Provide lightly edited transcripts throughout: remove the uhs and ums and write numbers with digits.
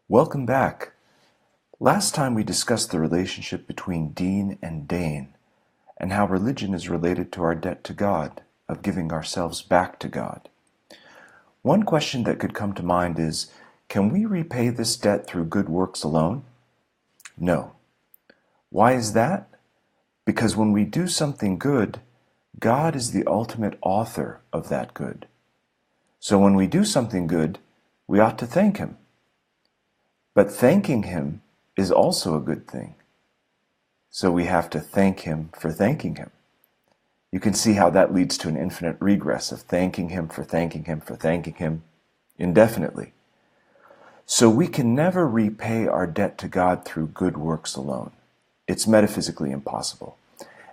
Welcome back. Last time we discussed the relationship between deen and dain, and how religion is related to our debt to God, of giving ourselves back to God. One question that could come to mind is, can we repay this debt through good works alone? No. Why is that? Because when we do something good, God is the ultimate author of that good. So when we do something good, we ought to thank Him. But thanking Him is also a good thing. So we have to thank Him for thanking Him. You can see how that leads to an infinite regress of thanking Him for thanking Him for thanking Him indefinitely. So we can never repay our debt to God through good works alone. It's metaphysically impossible.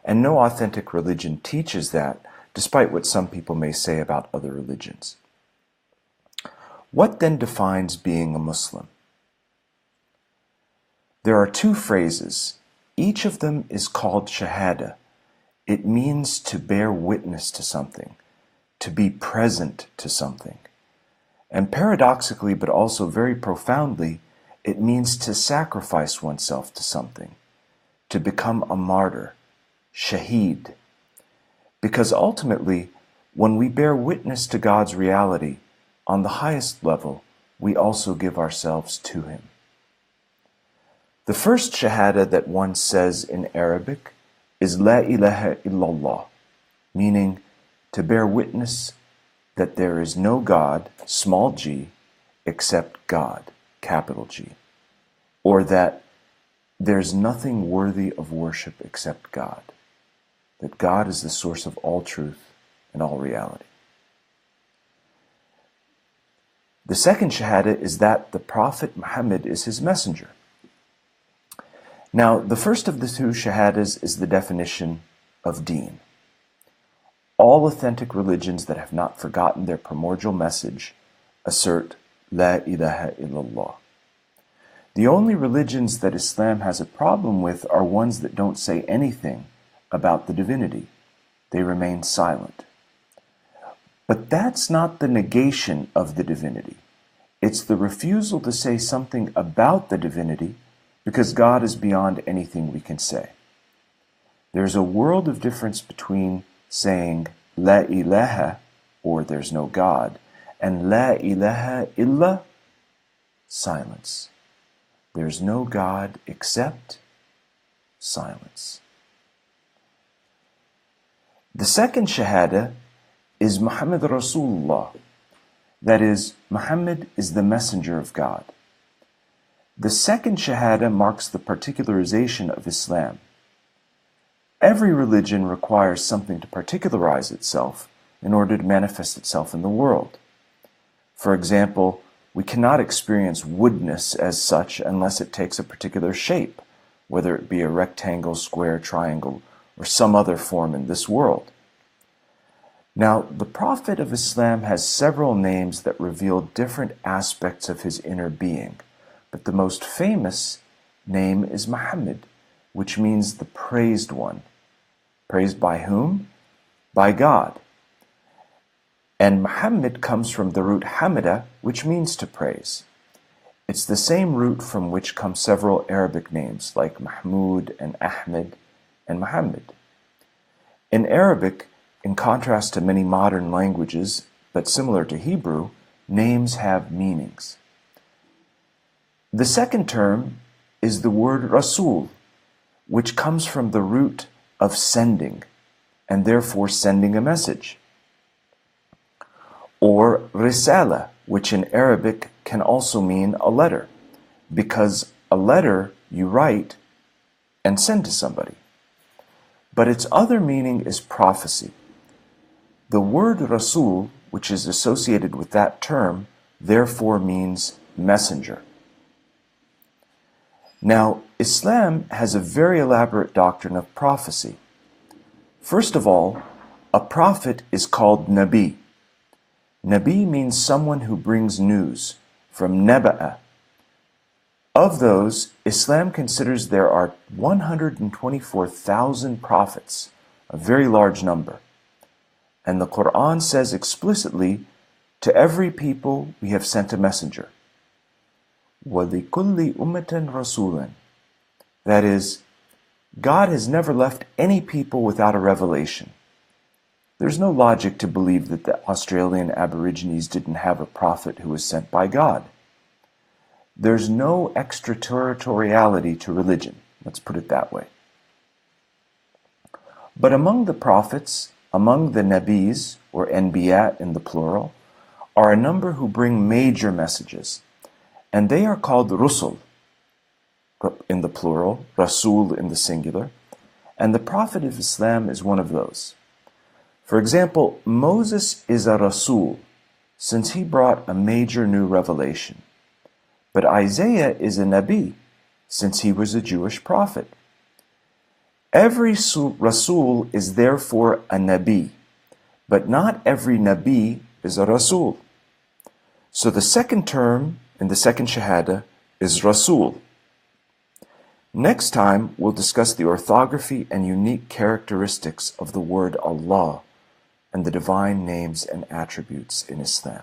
And no authentic religion teaches that, despite what some people may say about other religions. What then defines being a Muslim? There are two phrases. Each of them is called Shahada. It means to bear witness to something, to be present to something. And paradoxically, but also very profoundly, it means to sacrifice oneself to something, to become a martyr, shaheed. Because ultimately, when we bear witness to God's reality, on the highest level, we also give ourselves to Him. The first shahada that one says in Arabic is La ilaha illallah, meaning to bear witness that there is no God, small g, except God, capital G, or that there's nothing worthy of worship except God, that God is the source of all truth and all reality. The second shahada is that the Prophet Muhammad is his messenger. Now, the first of the two shahadas is the definition of deen. All authentic religions that have not forgotten their primordial message assert La ilaha illallah. The only religions that Islam has a problem with are ones that don't say anything about the divinity. They remain silent. But that's not the negation of the divinity. It's the refusal to say something about the divinity because God is beyond anything we can say. There's a world of difference between saying La ilaha, or there's no God, and La ilaha illa, silence. There's no God except silence. The second shahada is Muhammad Rasulullah. That is, Muhammad is the messenger of God. The second shahada marks the particularization of Islam. Every religion requires something to particularize itself in order to manifest itself in the world. For example, we cannot experience woodness as such unless it takes a particular shape, whether it be a rectangle, square, triangle, or some other form in this world. Now, the Prophet of Islam has several names that reveal different aspects of his inner being. But the most famous name is Muhammad, which means the praised one. Praised by whom? By God. And Muhammad comes from the root hamida, which means to praise. It's the same root from which come several Arabic names like Mahmud and Ahmed and Muhammad. In Arabic, in contrast to many modern languages, but similar to Hebrew, names have meanings. The second term is the word Rasul, which comes from the root of sending, and therefore sending a message. Or Risala, which in Arabic can also mean a letter, because a letter you write and send to somebody. But its other meaning is prophecy. The word Rasul, which is associated with that term, therefore means messenger. Now, Islam has a very elaborate doctrine of prophecy. First of all, a prophet is called Nabi. Nabi means someone who brings news, from Naba'a. Of those, Islam considers there are 124,000 prophets, a very large number. And the Quran says explicitly, to every people we have sent a messenger. وَلِكُلِّ أُمَّةٍ رَسُولًا. That is, God has never left any people without a revelation. There's no logic to believe that the Australian Aborigines didn't have a prophet who was sent by God. There's no extraterritoriality to religion, let's put it that way. But among the prophets, among the Nabis, or Anbiya in the plural, are a number who bring major messages, and they are called Rusul in the plural, Rasul in the singular, and the Prophet of Islam is one of those. For example, Moses is a Rasul, since he brought a major new revelation. But Isaiah is a Nabi, since he was a Jewish prophet. Every Rasul is therefore a Nabi, but not every Nabi is a Rasul. So the second term in the second Shahada is Rasul. Next time, we'll discuss the orthography and unique characteristics of the word Allah and the divine names and attributes in Islam.